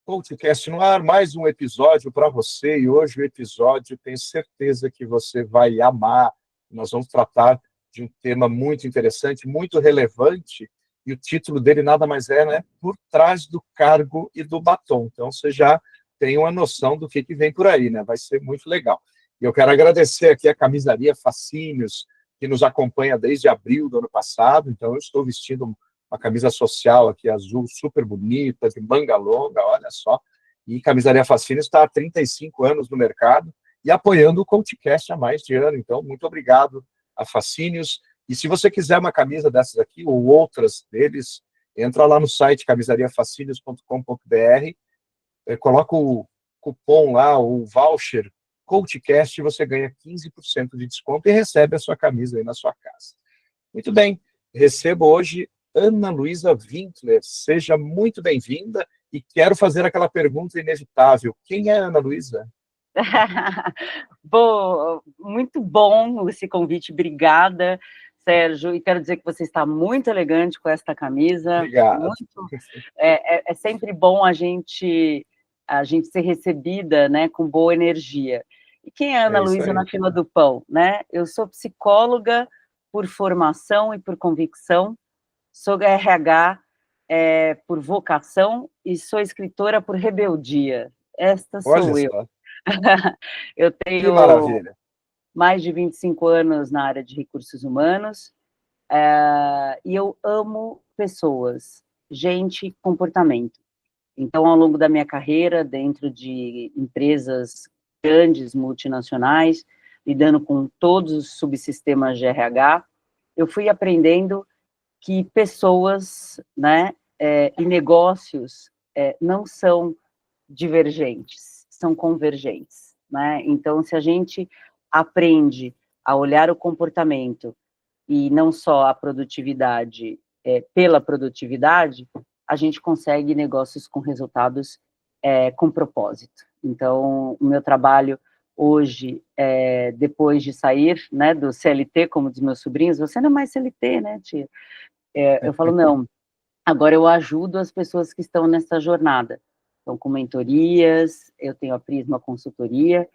Podcast no ar, mais um episódio para você, e hoje o episódio tenho certeza que você vai amar. Nós vamos tratar de um tema muito interessante, muito relevante, e o título dele nada mais é, né, Por Trás do Cargo e do Batom. Então você já tem uma noção do que vem por aí, né? Vai ser muito legal. E eu quero agradecer aqui a Camisaria Fascínios, que nos acompanha desde abril do ano passado. Então eu estou vestindo uma camisa social aqui, azul, super bonita, de manga longa, olha só. E Camisaria Fascínios está há 35 anos no mercado e apoiando o CoachCast há mais de ano. Então, muito obrigado a Fascínios. E se você quiser uma camisa dessas aqui, ou outras deles, entra lá no site camisariafascínios.com.br, coloca o cupom lá, o voucher CoachCast, e você ganha 15% de desconto e recebe a sua camisa aí na sua casa. Muito bem, recebo hoje Ana Luísa Winkler. Seja muito bem-vinda e quero fazer aquela pergunta inevitável. Quem é Ana Luísa? Muito bom esse convite, obrigada, Sérgio, e quero dizer que você está muito elegante com esta camisa. Obrigado. É sempre bom a gente ser recebida, né, com boa energia. E quem é Ana Luísa na fila do pão, né? Eu sou psicóloga por formação e por convicção, sou RH por vocação e sou escritora por rebeldia. Esta sou eu. Eu tenho mais de 25 anos na área de recursos humanos e eu amo pessoas, gente, comportamento. Então, ao longo da minha carreira, dentro de empresas grandes, multinacionais, lidando com todos os subsistemas de RH, eu fui aprendendo que pessoas, né, e negócios não são divergentes, são convergentes, né? Então, se a gente aprende a olhar o comportamento e não só a produtividade pela produtividade, a gente consegue negócios com resultados com propósito. Então, o meu trabalho hoje, depois de sair, né, do CLT, como dos meus sobrinhos, você não é mais CLT, né, tia? Eu falo, não, agora eu ajudo as pessoas que estão nessa jornada. Então, com mentorias, eu tenho a Prisma Consultoria,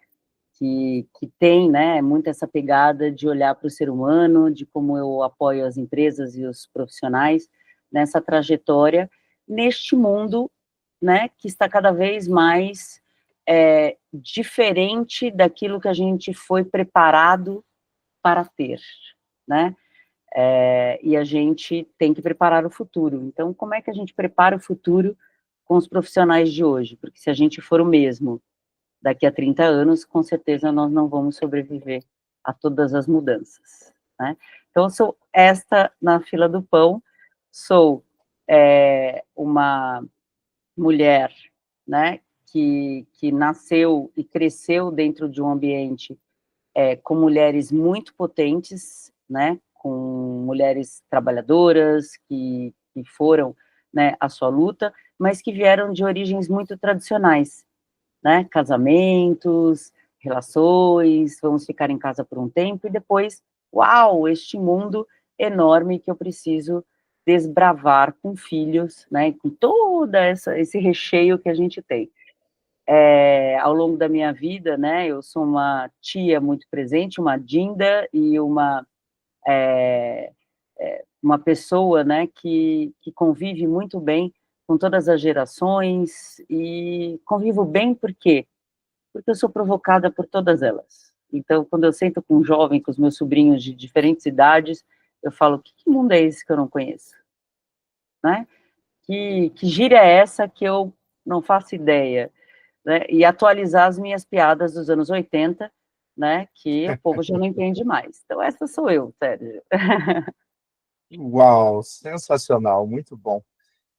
que tem, né, muito essa pegada de olhar para o ser humano, de como eu apoio as empresas e os profissionais nessa trajetória, neste mundo, né, que está cada vez mais diferente daquilo que a gente foi preparado para ter, né? E a gente tem que preparar o futuro. Então, como é que a gente prepara o futuro com os profissionais de hoje? Porque se a gente for o mesmo daqui a 30 anos, com certeza nós não vamos sobreviver a todas as mudanças, né? Então, eu sou esta na fila do pão, sou uma mulher, né, que nasceu e cresceu dentro de um ambiente com mulheres muito potentes, né, com mulheres trabalhadoras que foram, né, a sua luta, mas que vieram de origens muito tradicionais, né, casamentos, relações, vamos ficar em casa por um tempo e depois, uau, este mundo enorme que eu preciso desbravar com filhos, né, com toda esse recheio que a gente tem. Ao longo da minha vida, né, eu sou uma tia muito presente, uma Dinda e uma pessoa, né, que convive muito bem com todas as gerações, e convivo bem por quê? Porque eu sou provocada por todas elas. Então, quando eu sento com um jovem, com os meus sobrinhos de diferentes idades, eu falo, que mundo é esse que eu não conheço? Né? Que gíria é essa que eu não faço ideia? Né? E atualizar as minhas piadas dos anos 80, né, que o povo já não entende mais. Então, essa sou eu, Sérgio. Uau, sensacional, muito bom.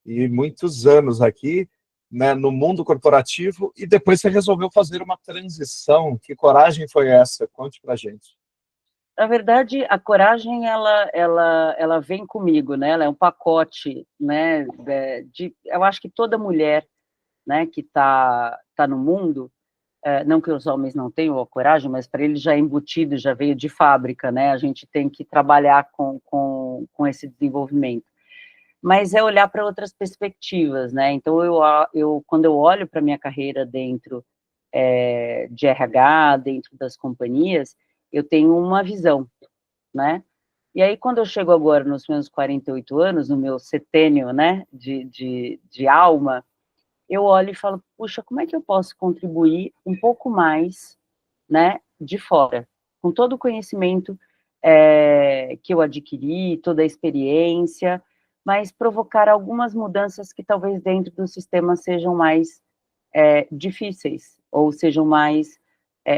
E muitos anos aqui, né, no mundo corporativo, e depois você resolveu fazer uma transição. Que coragem foi essa? Conte pra gente. Na verdade, a coragem, ela vem comigo, né, ela é um pacote, né, eu acho que toda mulher, né, que tá no mundo, não que os homens não tenham a coragem, mas para eles já é embutido, já veio de fábrica, né, a gente tem que trabalhar com esse desenvolvimento. mas é olhar para outras perspectivas, né? Então, quando eu olho para a minha carreira dentro de RH, dentro das companhias, eu tenho uma visão, né? E aí, quando eu chego agora nos meus 48 anos, no meu setênio, né, de alma, eu olho e falo, puxa, como é que eu posso contribuir um pouco mais, né, de fora, com todo o conhecimento que eu adquiri, toda a experiência, mas provocar algumas mudanças que talvez dentro do sistema sejam mais difíceis, ou sejam mais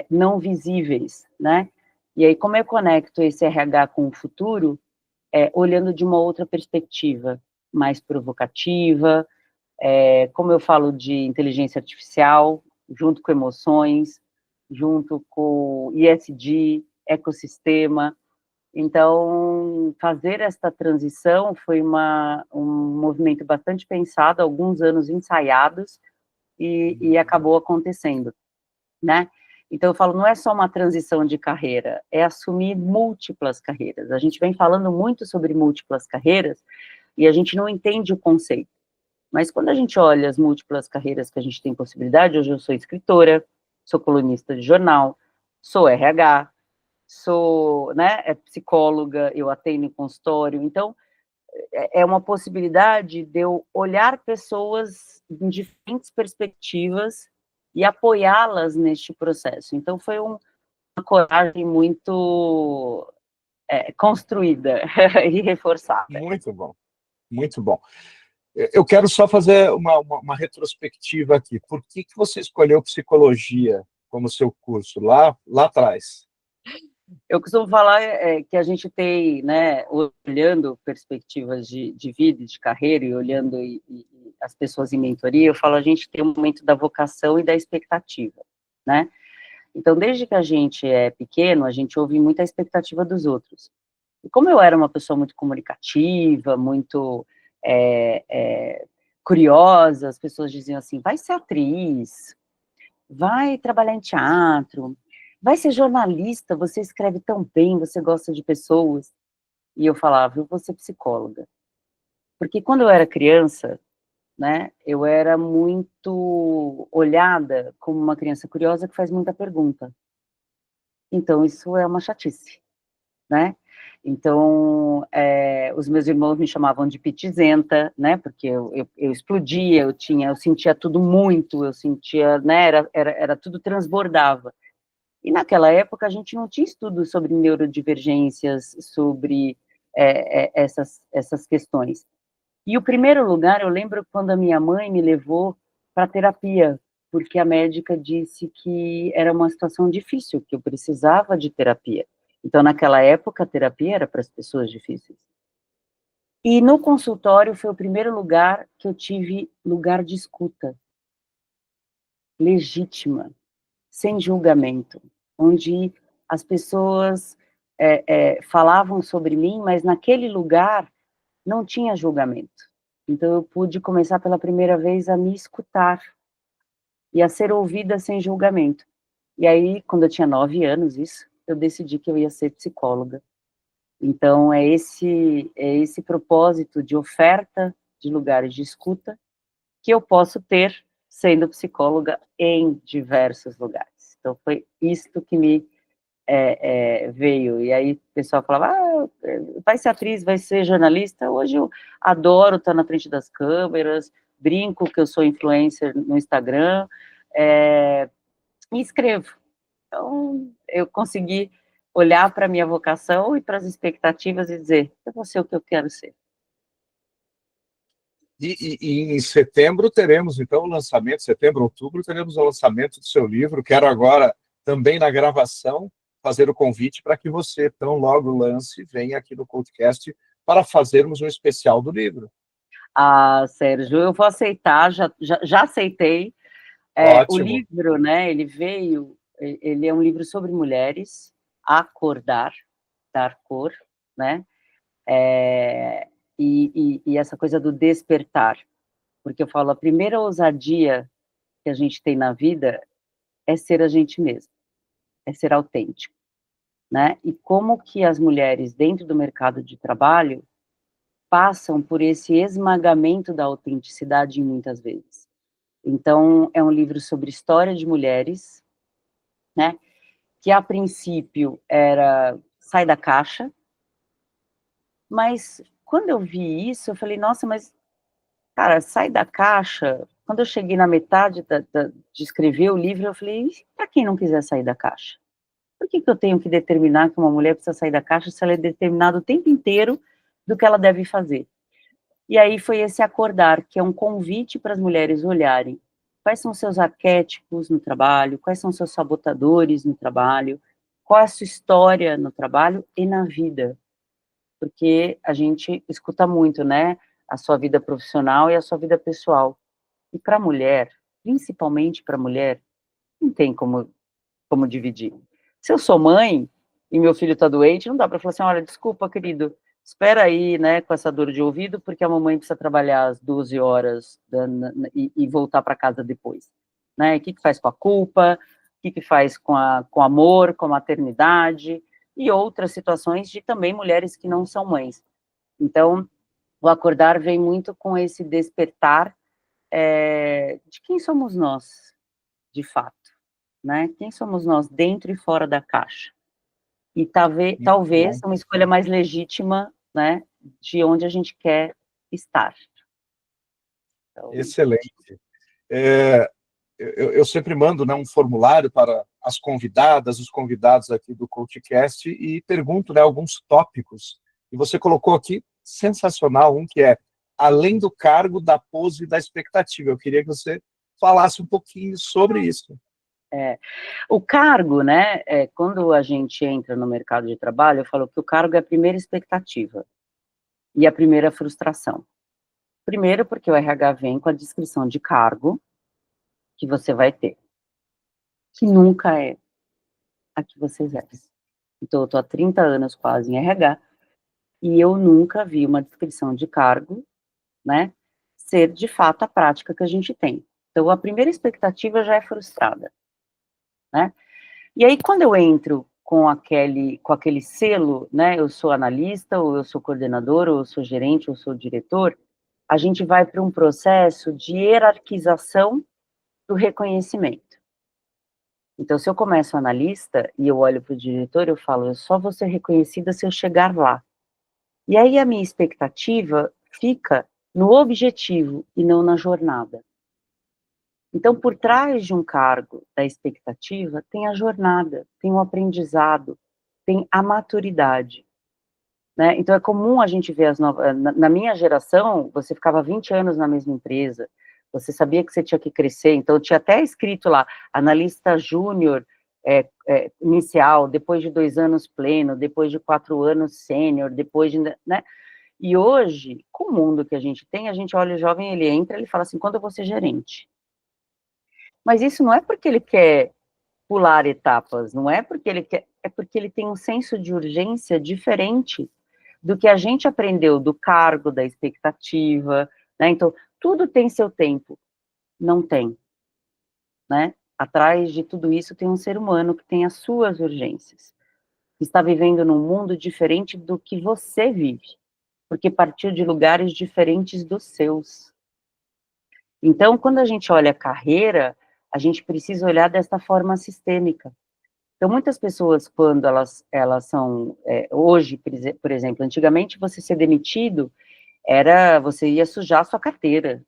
não visíveis, né? E aí, como eu conecto esse RH com o futuro, olhando de uma outra perspectiva, mais provocativa, como eu falo de inteligência artificial, junto com emoções, junto com ISD, ecossistema. Então, fazer esta transição foi um movimento bastante pensado, alguns anos ensaiados, e acabou acontecendo, né? Então, eu falo, não é só uma transição de carreira, é assumir múltiplas carreiras. A gente vem falando muito sobre múltiplas carreiras, e a gente não entende o conceito. Mas quando a gente olha as múltiplas carreiras que a gente tem possibilidade, hoje eu sou escritora, sou colunista de jornal, sou RH, sou, né, psicóloga, eu atendo em consultório, então é uma possibilidade de eu olhar pessoas em diferentes perspectivas e apoiá-las neste processo. Então foi uma coragem muito construída e reforçada. Muito bom, muito bom. Eu quero só fazer uma retrospectiva aqui. Por que você escolheu psicologia como seu curso lá atrás? Eu costumo falar que a gente tem, né, olhando perspectivas de vida, de carreira, e olhando as pessoas em mentoria, eu falo, a gente tem um momento da vocação e da expectativa, né? Então, desde que a gente é pequeno, a gente ouve muita expectativa dos outros. E como eu era uma pessoa muito comunicativa, muito curiosa, as pessoas diziam assim, vai ser atriz, vai trabalhar em teatro, vai ser jornalista, você escreve tão bem, você gosta de pessoas. E eu falava, eu vou ser psicóloga. Porque quando eu era criança, né, eu era muito olhada como uma criança curiosa que faz muita pergunta. Então, isso é uma chatice, né? Então, os meus irmãos me chamavam de pitizenta, né, porque eu explodia, eu sentia tudo muito, eu sentia, né, era tudo transbordava. E naquela época a gente não tinha estudos sobre neurodivergências, sobre essas questões. E o primeiro lugar, eu lembro quando a minha mãe me levou para terapia, porque a médica disse que era uma situação difícil, que eu precisava de terapia. Então, naquela época, a terapia era para as pessoas difíceis. E no consultório foi o primeiro lugar que eu tive lugar de escuta, legítima, sem julgamento, onde as pessoas falavam sobre mim, mas naquele lugar não tinha julgamento. Então eu pude começar pela primeira vez a me escutar e a ser ouvida sem julgamento. E aí, quando eu tinha 9 anos, eu decidi que eu ia ser psicóloga. Então é esse propósito de oferta de lugares de escuta que eu posso ter sendo psicóloga em diversos lugares. Então, foi isto que me veio. E aí, o pessoal falava, vai ser atriz, vai ser jornalista. Hoje eu adoro estar na frente das câmeras, brinco que eu sou influencer no Instagram, e escrevo. Então, eu consegui olhar para a minha vocação e para as expectativas e dizer, eu vou ser o que eu quero ser. E em setembro teremos, então, o lançamento, setembro, outubro, teremos o lançamento do seu livro. Quero agora, também na gravação, fazer o convite para que você, tão logo lance, venha aqui no podcast para fazermos um especial do livro. Ah, Sérgio, eu vou aceitar, já aceitei. O Ótimo. livro, né, ele é um livro sobre mulheres, acordar, dar cor, né, e essa coisa do despertar, porque eu falo, a primeira ousadia que a gente tem na vida é ser a gente mesmo, é ser autêntico, né, e como que as mulheres dentro do mercado de trabalho passam por esse esmagamento da autenticidade muitas vezes. Então, é um livro sobre história de mulheres, né, que a princípio era sai da caixa, mas quando eu vi isso, eu falei, nossa, mas, cara, sai da caixa. Quando eu cheguei na metade de escrever o livro, eu falei, para quem não quiser sair da caixa? Por que eu tenho que determinar que uma mulher precisa sair da caixa se ela é determinada o tempo inteiro do que ela deve fazer? E aí foi esse acordar, que é um convite para as mulheres olharem quais são seus arquétipos no trabalho, quais são seus sabotadores no trabalho, qual é a sua história no trabalho e na vida. Porque a gente escuta muito, né? A sua vida profissional e a sua vida pessoal. E para a mulher, principalmente para a mulher, não tem como dividir. Se eu sou mãe e meu filho está doente, não dá para falar assim, olha, desculpa, querido, espera aí, né, com essa dor de ouvido, porque a mamãe precisa trabalhar às 12 horas e voltar para casa depois. Né? O que faz com a culpa? O que faz com o amor, com a maternidade? E outras situações de também mulheres que não são mães. Então, o acordar vem muito com esse despertar de quem somos nós, de fato. Né? Quem somos nós dentro e fora da caixa? E talvez uma escolha mais legítima, né, de onde a gente quer estar. Então... Excelente. Eu sempre mando, né, um formulário para as convidadas, os convidados aqui do CoachCast e pergunto, né, alguns tópicos. E você colocou aqui, sensacional, um que é além do cargo, da pose e da expectativa. Eu queria que você falasse um pouquinho sobre isso. O cargo, né, quando a gente entra no mercado de trabalho, eu falo que o cargo é a primeira expectativa e a primeira frustração. Primeiro, porque o RH vem com a descrição de cargo que você vai ter, que nunca é a que você exerce. Então, eu estou há 30 anos quase em RH e eu nunca vi uma descrição de cargo, né, ser de fato a prática que a gente tem. Então, a primeira expectativa já é frustrada, né? E aí, quando eu entro com aquele selo, né, eu sou analista, ou eu sou coordenador, ou eu sou gerente, ou eu sou diretor, a gente vai para um processo de hierarquização do reconhecimento. Então, se eu começo analista, e eu olho para o diretor, eu falo, eu só vou ser reconhecida se eu chegar lá. E aí, a minha expectativa fica no objetivo, e não na jornada. Então, por trás de um cargo da expectativa, tem a jornada, tem o aprendizado, tem a maturidade. Né? Então, é comum a gente ver as novas... Na minha geração, você ficava 20 anos na mesma empresa, você sabia que você tinha que crescer, então tinha até escrito lá, analista júnior inicial, depois de 2 anos pleno, depois de 4 anos sênior, depois de... Né? E hoje, com o mundo que a gente tem, a gente olha o jovem, ele entra, ele fala assim, quando eu vou ser gerente? Mas isso não é porque ele quer pular etapas, não é porque ele quer, é porque ele tem um senso de urgência diferente do que a gente aprendeu do cargo, da expectativa, né? Então, tudo tem seu tempo. Não tem, né? Atrás de tudo isso tem um ser humano que tem as suas urgências, que está vivendo num mundo diferente do que você vive, porque partiu de lugares diferentes dos seus. Então, quando a gente olha a carreira, a gente precisa olhar desta forma sistêmica. Então, muitas pessoas, quando elas são, hoje, por exemplo, antigamente você ser demitido, você ia sujar a sua carteira,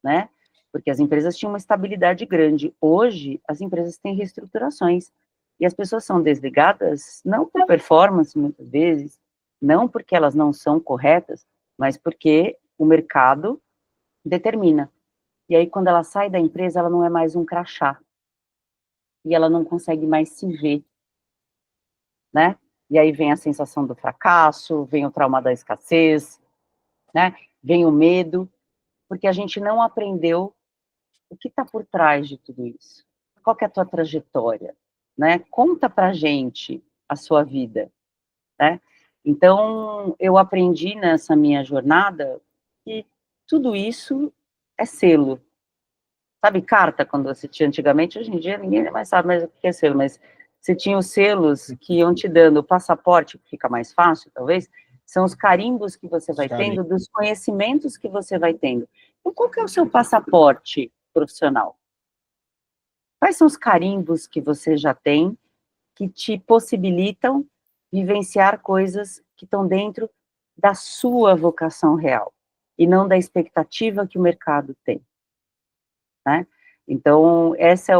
né? Porque as empresas tinham uma estabilidade grande. Hoje, as empresas têm reestruturações, e as pessoas são desligadas, não por performance, muitas vezes, não porque elas não são corretas, mas porque o mercado determina. E aí, quando ela sai da empresa, ela não é mais um crachá. E ela não consegue mais se ver, né? E aí vem a sensação do fracasso, vem o trauma da escassez, né? Vem o medo, porque a gente não aprendeu o que está por trás de tudo isso. Qual que é a tua trajetória, né? Conta pra gente a sua vida, né? Então, eu aprendi nessa minha jornada que tudo isso é selo. Sabe carta, quando você tinha antigamente? Hoje em dia ninguém mais sabe mais o que é selo, mas você tinha os selos que iam te dando o passaporte, que fica mais fácil, talvez, São os carimbos que você vai tendo, dos conhecimentos que você vai tendo. Então, qual que é o seu passaporte profissional? Quais são os carimbos que você já tem que te possibilitam vivenciar coisas que estão dentro da sua vocação real e não da expectativa que o mercado tem, né? Então, essa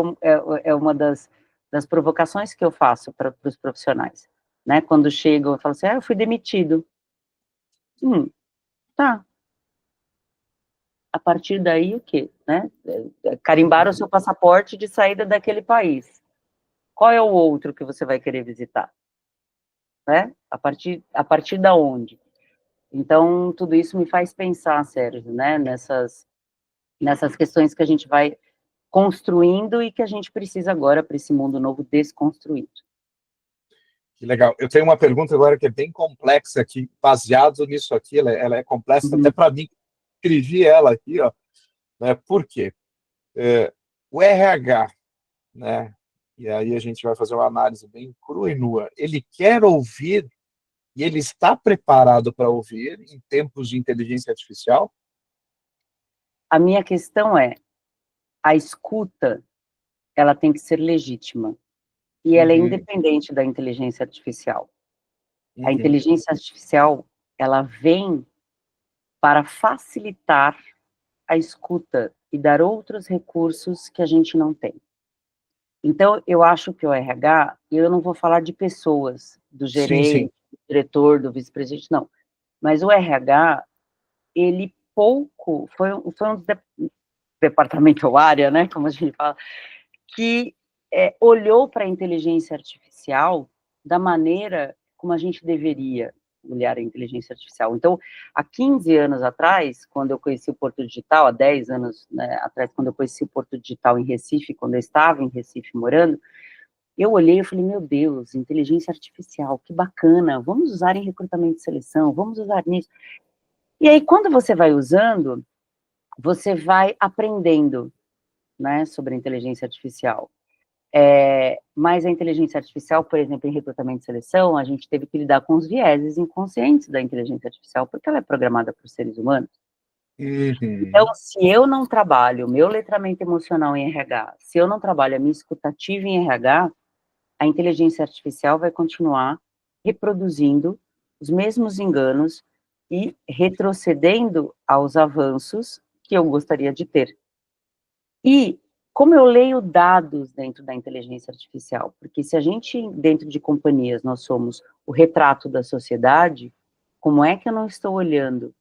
é uma das provocações que eu faço para os profissionais, né? Quando chegam, eu falo assim, eu fui demitido. Tá. A partir daí, o quê, né? Carimbar o seu passaporte de saída daquele país. Qual é o outro que você vai querer visitar? Né? A partir da onde? Então, tudo isso me faz pensar, Sérgio, né? Nessas questões que a gente vai construindo e que a gente precisa agora, para esse mundo novo, desconstruir. Que legal. Eu tenho uma pergunta agora que é bem complexa aqui, baseado nisso aqui, ela é complexa até para mim, escrevi ela aqui, ó, né? Por quê? O RH, né? E aí a gente vai fazer uma análise bem crua e nua. Ele quer ouvir e ele está preparado para ouvir em tempos de inteligência artificial? A minha questão é, a escuta, ela tem que ser legítima. E ela é independente da inteligência artificial. A inteligência artificial, ela vem para facilitar a escuta e dar outros recursos que a gente não tem. Então, eu acho que o RH, eu não vou falar de pessoas, do gerente, do diretor, do vice-presidente, não. Mas o RH, ele foi um departamento ou área, né, como a gente fala, que olhou para a inteligência artificial da maneira como a gente deveria olhar a inteligência artificial. Então, há 15 anos atrás, quando eu conheci o Porto Digital, há 10 anos, né, atrás, quando eu conheci o Porto Digital em Recife, quando eu estava em Recife morando, eu olhei e falei, meu Deus, inteligência artificial, que bacana, vamos usar em recrutamento e seleção, vamos usar nisso. E aí, quando você vai usando, você vai aprendendo, né, sobre a inteligência artificial. Mas a inteligência artificial, por exemplo, em recrutamento e seleção, a gente teve que lidar com os vieses inconscientes da inteligência artificial, porque ela é programada por seres humanos. Então, se eu não trabalho o meu letramento emocional em RH, se eu não trabalho a minha escutativa em RH, a inteligência artificial vai continuar reproduzindo os mesmos enganos e retrocedendo aos avanços que eu gostaria de ter. E como eu leio dados dentro da inteligência artificial? Porque se a gente, dentro de companhias, nós somos o retrato da sociedade, como é que eu não estou olhando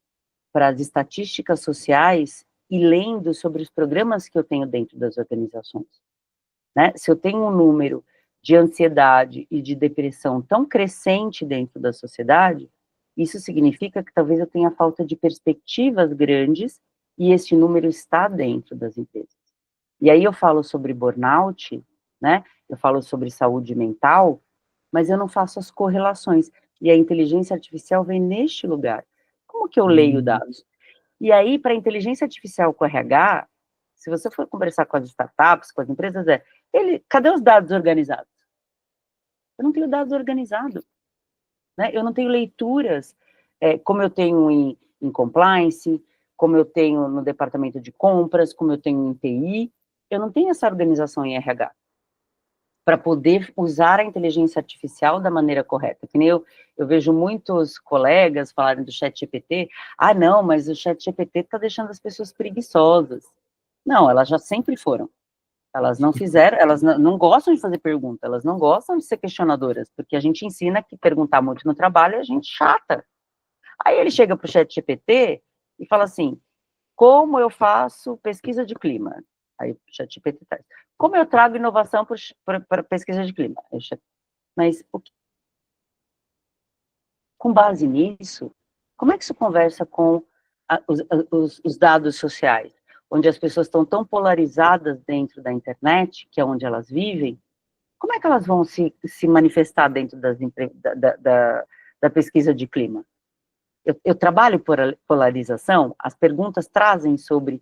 para as estatísticas sociais e lendo sobre os programas que eu tenho dentro das organizações? Né? Se eu tenho um número de ansiedade e de depressão tão crescente dentro da sociedade, isso significa que talvez eu tenha falta de perspectivas grandes e esse número está dentro das empresas. E aí eu falo sobre burnout, né? Eu falo sobre saúde mental, mas eu não faço as correlações. E a inteligência artificial vem neste lugar. Como que eu leio dados? E aí, para a inteligência artificial com RH, se você for conversar com as startups, com as empresas, cadê os dados organizados? Eu não tenho dados organizados, né? Eu não tenho leituras, como eu tenho em compliance, como eu tenho no departamento de compras, como eu tenho em TI, eu não tenho essa organização em RH para poder usar a inteligência artificial da maneira correta. Que nem eu vejo muitos colegas falarem do ChatGPT, não, mas o ChatGPT está deixando as pessoas preguiçosas. Não, elas já sempre foram. Elas não fizeram, elas não gostam de fazer pergunta, elas não gostam de ser questionadoras, porque a gente ensina que perguntar muito no trabalho é gente chata. Aí ele chega para o ChatGPT e fala assim, como eu faço pesquisa de clima? Aí o ChatGPT traz. Como eu trago inovação para pesquisa de clima? Mas com base nisso, como é que isso conversa com os dados sociais? Onde as pessoas estão tão polarizadas dentro da internet, que é onde elas vivem, como é que elas vão se manifestar dentro da pesquisa de clima? Eu trabalho por polarização? As perguntas trazem sobre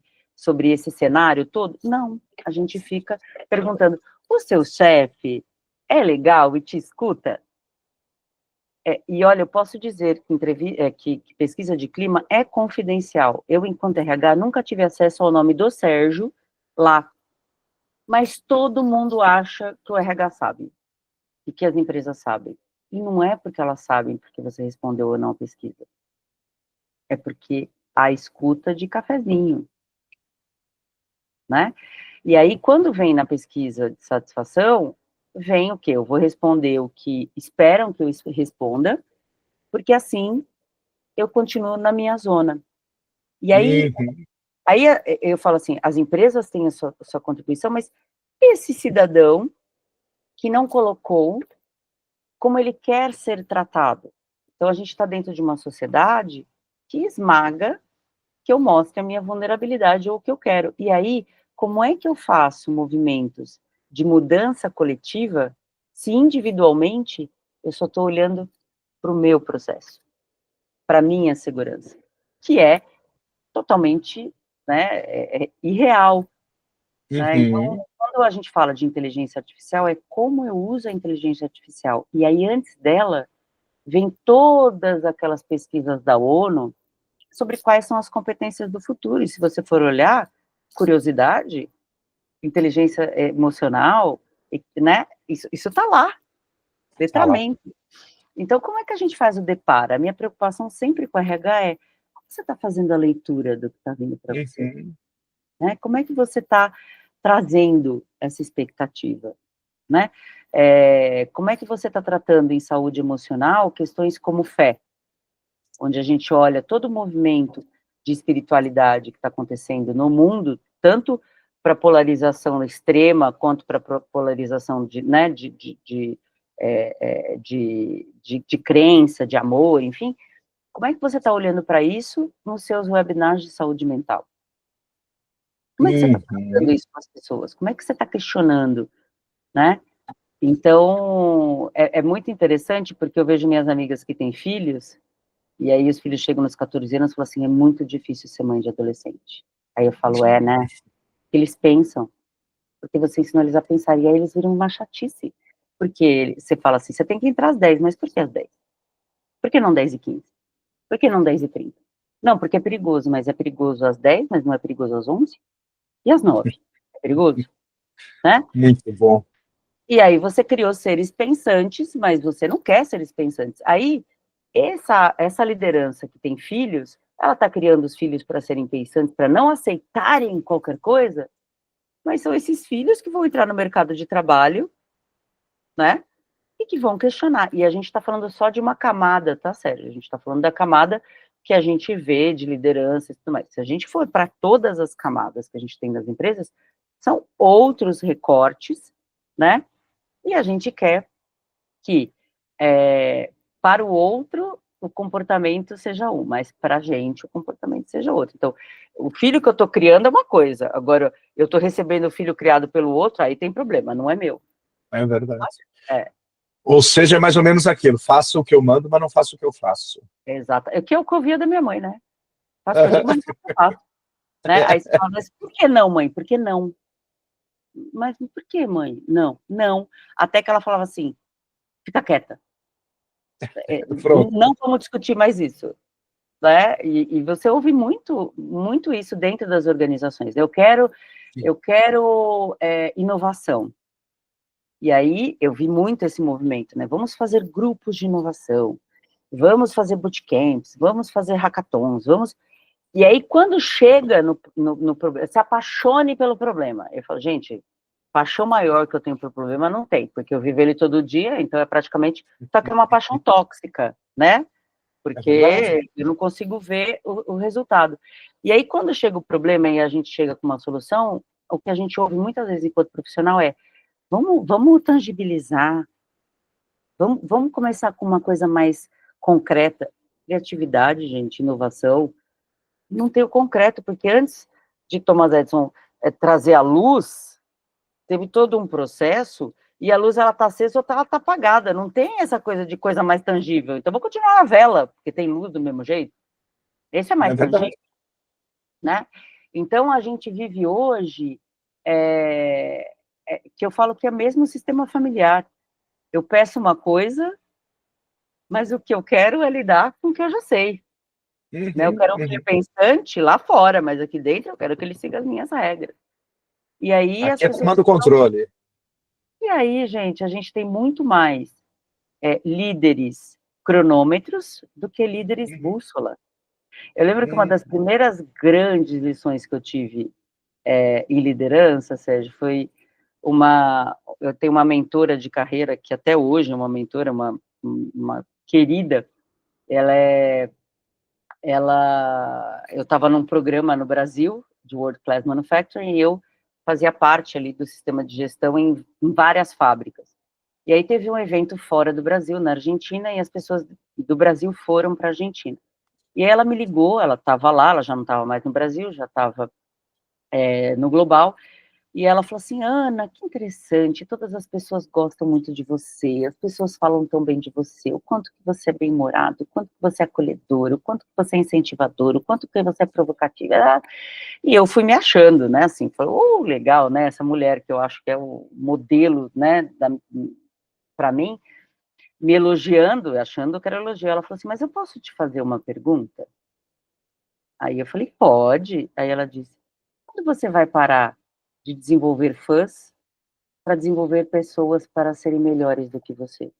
esse cenário todo? Não, a gente fica perguntando, o seu chefe é legal e te escuta? E olha, eu posso dizer que pesquisa de clima é confidencial. Eu, enquanto RH, nunca tive acesso ao nome do Sérgio lá, mas todo mundo acha que o RH sabe, e que as empresas sabem. E não é porque elas sabem porque você respondeu ou não a pesquisa. É porque há escuta de cafezinho, né? E aí, quando vem na pesquisa de satisfação, vem o quê? Eu vou responder o que esperam que eu responda, porque assim eu continuo na minha zona. E aí, Uhum. aí eu falo assim, as empresas têm a sua contribuição, mas esse cidadão que não colocou como ele quer ser tratado. Então, a gente está dentro de uma sociedade que esmaga que eu mostre a minha vulnerabilidade ou o que eu quero. E aí, como é que eu faço movimentos de mudança coletiva se individualmente eu só estou olhando para o meu processo, para a minha segurança, que é totalmente, né, irreal, né? Então, Uhum. quando a gente fala de inteligência artificial, é como eu uso a inteligência artificial. E aí, antes dela, vem todas aquelas pesquisas da ONU sobre quais são as competências do futuro. E se você for olhar, curiosidade, inteligência emocional, né? Isso está lá, Fala. letramente. Então, como é que a gente faz o deparo? A minha preocupação sempre com a RH é como você está fazendo a leitura do que está vindo para você? Uhum. Né? Como é que você está trazendo essa expectativa? Né? Como é que você está tratando em saúde emocional questões como fé, onde a gente olha todo o movimento de espiritualidade que está acontecendo no mundo, tanto para polarização extrema quanto para polarização né, de crença, de amor, enfim. Como é que você está olhando para isso nos seus webinars de saúde mental? Como é que você está tratando Uhum. isso com as pessoas? Como é que você está questionando, né? Então, é muito interessante, porque eu vejo minhas amigas que têm filhos, e aí os filhos chegam nos 14 anos e falam assim, é muito difícil ser mãe de adolescente. Aí eu falo, né? Eles pensam, porque você ensinou eles a pensar, e aí eles viram uma chatice. Porque você fala assim, você tem que entrar às 10, mas por que às 10? Por que não 10h15? Por que não 10h30? Não, porque é perigoso, mas é perigoso às 10, mas não é perigoso às 11? E às 9? É perigoso, né? Muito bom. E aí você criou seres pensantes, mas você não quer seres pensantes. Aí, essa liderança que tem filhos, ela está criando os filhos para serem pensantes, para não aceitarem qualquer coisa, mas são esses filhos que vão entrar no mercado de trabalho, né? E que vão questionar. E a gente está falando só de uma camada, tá, Sérgio? A gente está falando da camada que a gente vê de liderança e tudo mais. Se a gente for para todas as camadas que a gente tem nas empresas, são outros recortes, né? E a gente quer que, para o outro, o comportamento seja um, mas para a gente o comportamento seja outro. Então, o filho que eu estou criando é uma coisa, agora eu estou recebendo o filho criado pelo outro, aí tem problema, não é meu. É verdade. É, Ou seja, é mais ou menos aquilo, faço o que eu mando, mas não faço o que eu faço. exato. É o que eu ouvia da minha mãe, né? Faço o que eu digo, mas não faço o que eu faço. Né? Aí você fala, mas por que não, mãe? Por que não? Mas por que, mãe? Não, não. Até que ela falava assim, fica quieta. Pronto. Não vamos discutir mais isso. Né? E você ouve muito, muito isso dentro das organizações. Eu quero inovação. E aí eu vi muito esse movimento, né? Vamos fazer grupos de inovação, vamos fazer bootcamps, vamos fazer hackathons, vamos. E aí, quando chega no problema, se apaixone pelo problema. Eu falo, gente, paixão maior que eu tenho pelo problema não tem, porque eu vivo ele todo dia, então é praticamente, só que é uma paixão tóxica, né? É verdade. Porque eu não consigo ver o resultado. E aí, quando chega o problema e a gente chega com uma solução, o que a gente ouve muitas vezes enquanto profissional é, vamos tangibilizar, vamos começar com uma coisa mais concreta. Criatividade, gente, inovação, não tem o concreto, porque antes de Thomas Edison trazer a luz, teve todo um processo, e a luz, ela está acesa ou ela está apagada, não tem essa coisa de coisa mais tangível. Então, vou continuar a vela, porque tem luz do mesmo jeito. Esse é É mais verdade. tangível, né? Então, a gente vive hoje, que eu falo que é mesmo o sistema familiar. Eu peço uma coisa, mas o que eu quero é lidar com o que eu já sei. Né? Eu quero um uhum. pensante lá fora, mas aqui dentro eu quero que ele siga as minhas regras. E aí as Aqui é pessoas... comando controle. E aí, gente, a gente tem muito mais líderes cronômetros do que líderes Uhum. bússola. Eu lembro que uma das primeiras grandes lições que eu tive em liderança, Sérgio, foi eu tenho uma mentora de carreira, que até hoje é uma mentora, uma querida, eu estava num programa no Brasil, de World Class Manufacturing, e eu fazia parte ali do sistema de gestão em várias fábricas. E aí teve um evento fora do Brasil, na Argentina, e as pessoas do Brasil foram para a Argentina. E aí ela me ligou, ela estava lá, ela já não estava mais no Brasil, já estava no Global, e ela falou assim, Ana, que interessante, todas as pessoas gostam muito de você, as pessoas falam tão bem de você, o quanto que você é bem-humorado, o quanto que você é acolhedor, o quanto que você é incentivador, o quanto que você é provocativo. E eu fui me achando, né, assim, falei, legal, né, essa mulher que eu acho que é o modelo, né, para mim, me elogiando, achando que era elogio. Ela falou assim, mas eu posso te fazer uma pergunta? Aí eu falei, pode. Aí ela disse, quando você vai parar de desenvolver fãs para desenvolver pessoas para serem melhores do que você?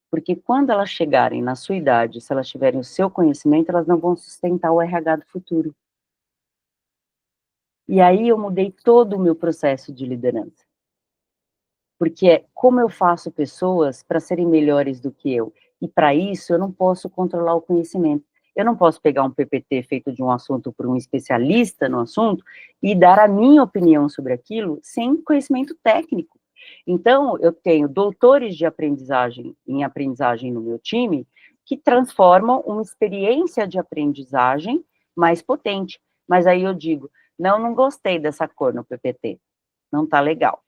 Porque quando elas chegarem na sua idade, se elas tiverem o seu conhecimento, elas não vão sustentar o RH do futuro. E aí eu mudei todo o meu processo de liderança. Porque é como eu faço pessoas para serem melhores do que eu. E para isso eu não posso controlar o conhecimento. Eu não posso pegar um PPT feito de um assunto por um especialista no assunto e dar a minha opinião sobre aquilo sem conhecimento técnico. Então, eu tenho doutores de aprendizagem em aprendizagem no meu time que transformam uma experiência de aprendizagem mais potente. Mas aí eu digo, não gostei dessa cor no PPT, não está legal.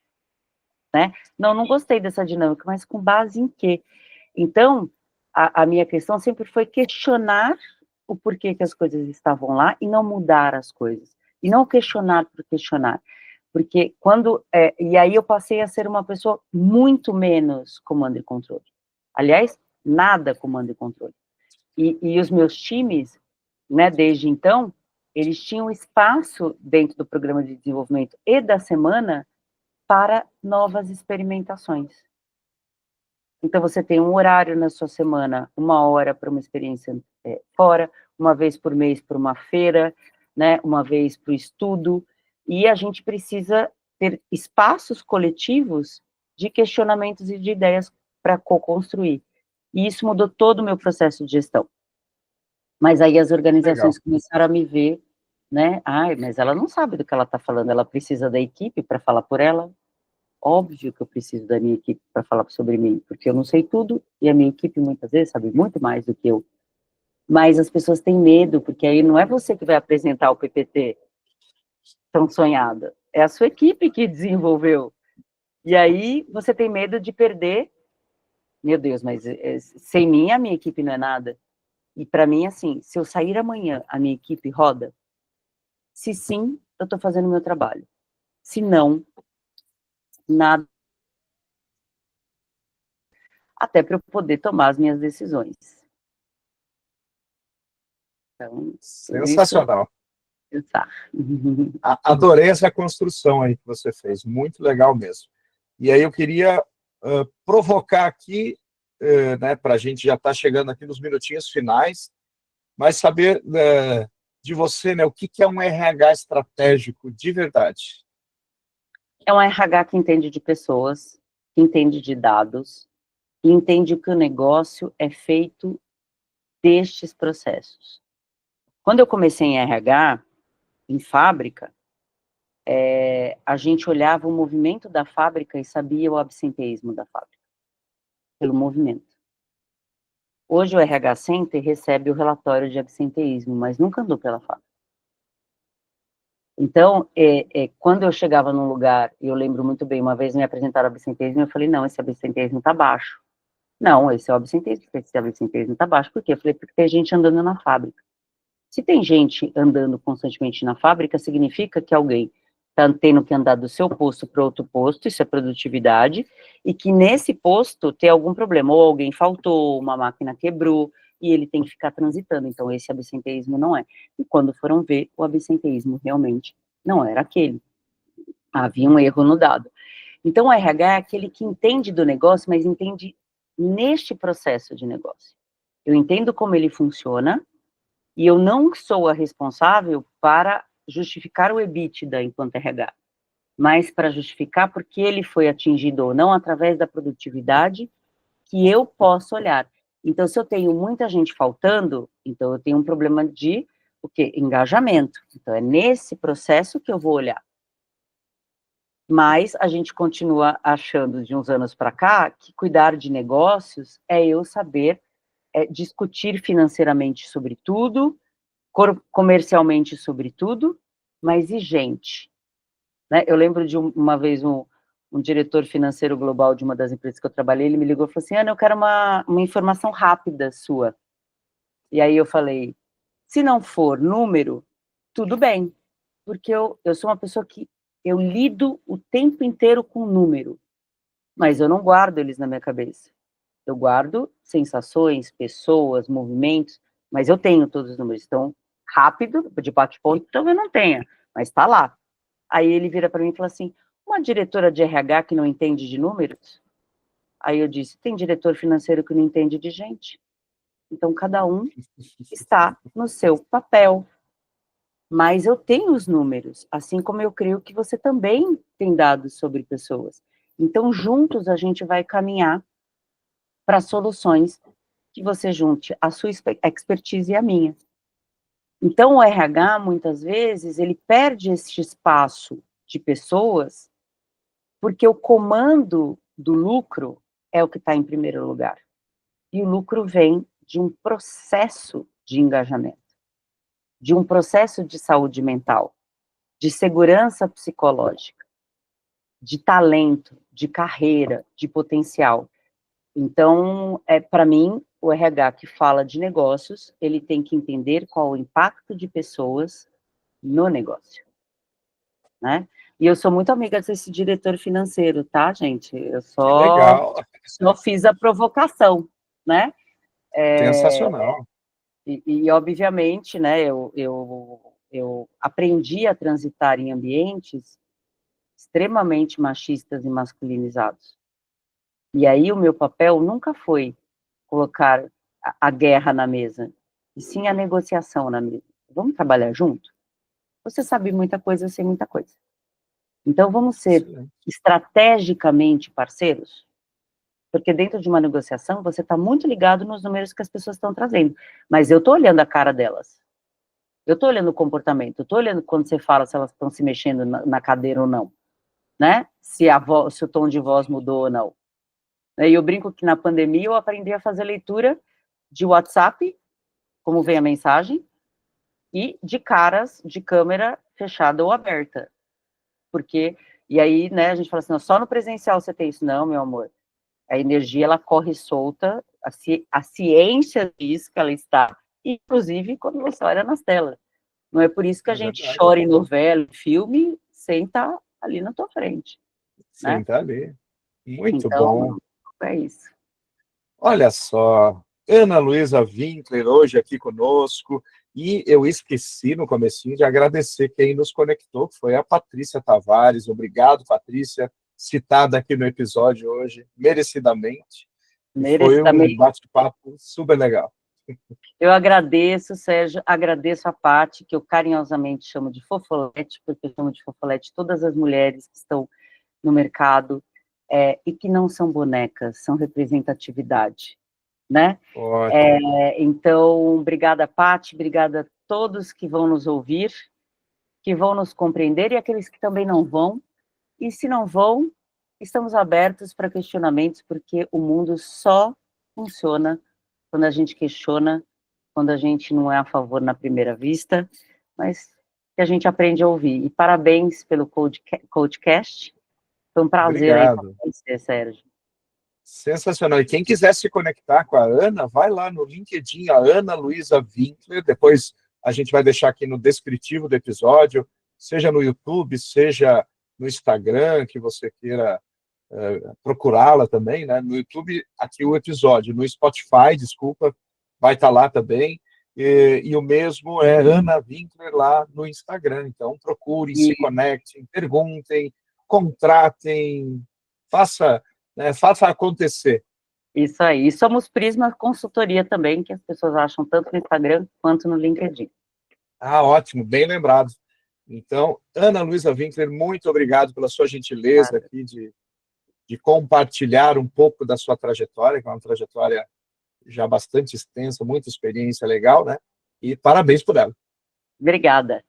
Né? Não gostei dessa dinâmica, mas com base em quê? Então, a minha questão sempre foi questionar o porquê que as coisas estavam lá e não mudar as coisas. E não questionar por questionar. Porque e aí eu passei a ser uma pessoa muito menos comando e controle. Aliás, nada comando e controle. E os meus times, né, desde então, eles tinham espaço dentro do programa de desenvolvimento e da semana para novas experimentações. Então, você tem um horário na sua semana, 1 hora para uma experiência fora, uma vez por mês para uma feira, né, uma vez para o estudo, e a gente precisa ter espaços coletivos de questionamentos e de ideias para co-construir. E isso mudou todo o meu processo de gestão. Mas aí as Legal. organizações começaram a me ver, né, mas ela não sabe do que ela está falando, ela precisa da equipe para falar por ela. Óbvio que eu preciso da minha equipe para falar sobre mim, porque eu não sei tudo, e a minha equipe muitas vezes sabe muito mais do que eu. Mas as pessoas têm medo, porque aí não é você que vai apresentar o PPT tão sonhada, é a sua equipe que desenvolveu. E aí você tem medo de perder, meu Deus, mas sem mim a minha equipe não é nada. E para mim, assim, se eu sair amanhã, a minha equipe roda? Se sim, eu estou fazendo o meu trabalho. Se não, nada. Até para eu poder tomar as minhas decisões. Então, tudo isso, Sensacional. pensar. Adorei essa construção aí que você fez, muito legal mesmo. E aí eu queria provocar aqui, né, para a gente já estar chegando aqui nos minutinhos finais, mas saber de você, né, o que é um RH estratégico de verdade? É um RH que entende de pessoas, que entende de dados, e entende que o negócio é feito destes processos. Quando eu comecei em RH, em fábrica, a gente olhava o movimento da fábrica e sabia o absenteísmo da fábrica, pelo movimento. Hoje o RH Center recebe o relatório de absenteísmo, mas nunca andou pela fábrica. Então, quando eu chegava num lugar, e eu lembro muito bem, uma vez me apresentaram absenteísmo, eu falei, não, esse absenteísmo está baixo. Não, esse é o absenteísmo, esse absenteísmo está baixo. Por quê? Eu falei, porque tem gente andando na fábrica. Se tem gente andando constantemente na fábrica, significa que alguém está tendo que andar do seu posto para outro posto, isso é produtividade, e que nesse posto tem algum problema, ou alguém faltou, uma máquina quebrou, e ele tem que ficar transitando, então esse absenteísmo não é. E quando foram ver, o absenteísmo realmente não era aquele. Havia um erro no dado. Então, o RH é aquele que entende do negócio, mas entende neste processo de negócio. Eu entendo como ele funciona, e eu não sou a responsável para justificar o EBITDA enquanto RH, mas para justificar porque ele foi atingido ou não através da produtividade que eu posso olhar. Então, se eu tenho muita gente faltando, então eu tenho um problema de, o quê? Engajamento. Então, é nesse processo que eu vou olhar. Mas a gente continua achando, de uns anos para cá, que cuidar de negócios é eu saber discutir financeiramente sobre tudo, comercialmente sobre tudo, mas e gente? Né? Eu lembro de uma vez um diretor financeiro global de uma das empresas que eu trabalhei, ele me ligou e falou assim, Ana, eu quero uma informação rápida sua. E aí eu falei, se não for número, tudo bem, porque eu sou uma pessoa que eu lido o tempo inteiro com número, mas eu não guardo eles na minha cabeça. Eu guardo sensações, pessoas, movimentos, mas eu tenho todos os números. Então, rápido, de bate-ponto, talvez não tenha, mas está lá. Aí ele vira para mim e fala assim, uma diretora de RH que não entende de números? Aí eu disse, tem diretor financeiro que não entende de gente. Então, cada um está no seu papel. Mas eu tenho os números, assim como eu creio que você também tem dados sobre pessoas. Então, juntos, a gente vai caminhar para soluções que você junte a sua expertise e a minha. Então, o RH, muitas vezes, ele perde esse espaço de pessoas, porque o comando do lucro é o que está em primeiro lugar. E o lucro vem de um processo de engajamento, de um processo de saúde mental, de segurança psicológica, de talento, de carreira, de potencial. Então, para mim, o RH que fala de negócios, ele tem que entender qual o impacto de pessoas no negócio, né? E eu sou muito amiga desse diretor financeiro, tá, gente? Eu Que só legal. fiz a provocação, né? Sensacional. Obviamente, né, eu aprendi a transitar em ambientes extremamente machistas e masculinizados. E aí o meu papel nunca foi colocar a guerra na mesa, e sim a negociação na mesa. Vamos trabalhar junto? Você sabe muita coisa, eu sei muita coisa. Então vamos ser estrategicamente parceiros, porque dentro de uma negociação você está muito ligado nos números que as pessoas estão trazendo, mas eu estou olhando a cara delas, eu estou olhando o comportamento, eu estou olhando quando você fala se elas estão se mexendo na cadeira ou não, né? Se o tom de voz mudou ou não. E eu brinco que na pandemia eu aprendi a fazer leitura de WhatsApp, como vem a mensagem, e de caras de câmera fechada ou aberta. Porque, e aí, né, a gente fala assim, não, só no presencial você tem isso. Não, meu amor. A energia, ela corre solta, a ciência diz que ela está, inclusive quando você olha nas telas. Não é por isso que a gente chora em novela, em filme, sem estar ali na tua frente. Sem né? estar ali. Muito Então, bom. é isso. Olha só, Ana Luísa Winkler hoje aqui conosco, e eu esqueci no comecinho de agradecer quem nos conectou, que foi a Patrícia Tavares. Obrigado, Patrícia, citada aqui no episódio hoje, merecidamente, e foi um Merecidamente. bate-papo super legal. Eu agradeço, Sérgio, agradeço a Paty, que eu carinhosamente chamo de Fofolete, porque eu chamo de Fofolete todas as mulheres que estão no mercado, e que não são bonecas, são representatividade, né? Então, obrigada, Paty, obrigada a todos que vão nos ouvir, que vão nos compreender, e aqueles que também não vão, e se não vão, estamos abertos para questionamentos, porque o mundo só funciona quando a gente questiona, quando a gente não é a favor na primeira vista, mas que a gente aprende a ouvir. E parabéns pelo Codecast. Foi um prazer aí com Obrigado. você, Sérgio. Sensacional. E quem quiser se conectar com a Ana, vai lá no LinkedIn, a Ana Luísa Winkler. Depois a gente vai deixar aqui no descritivo do episódio seja no YouTube, seja no Instagram, que você queira procurá-la também, né? No YouTube, aqui o episódio, no Spotify, desculpa, vai estar lá também, e o mesmo é Ana Winkler lá no Instagram. Então, procurem, se conectem, perguntem, contratem, faça acontecer. Isso aí. E somos Prisma Consultoria também, que as pessoas acham tanto no Instagram quanto no LinkedIn. Ah, ótimo, bem lembrado. Então, Ana Luísa Winkler, muito obrigado pela sua gentileza aqui de compartilhar um pouco da sua trajetória, que é uma trajetória já bastante extensa, muita experiência legal, né? E parabéns por ela. Obrigada.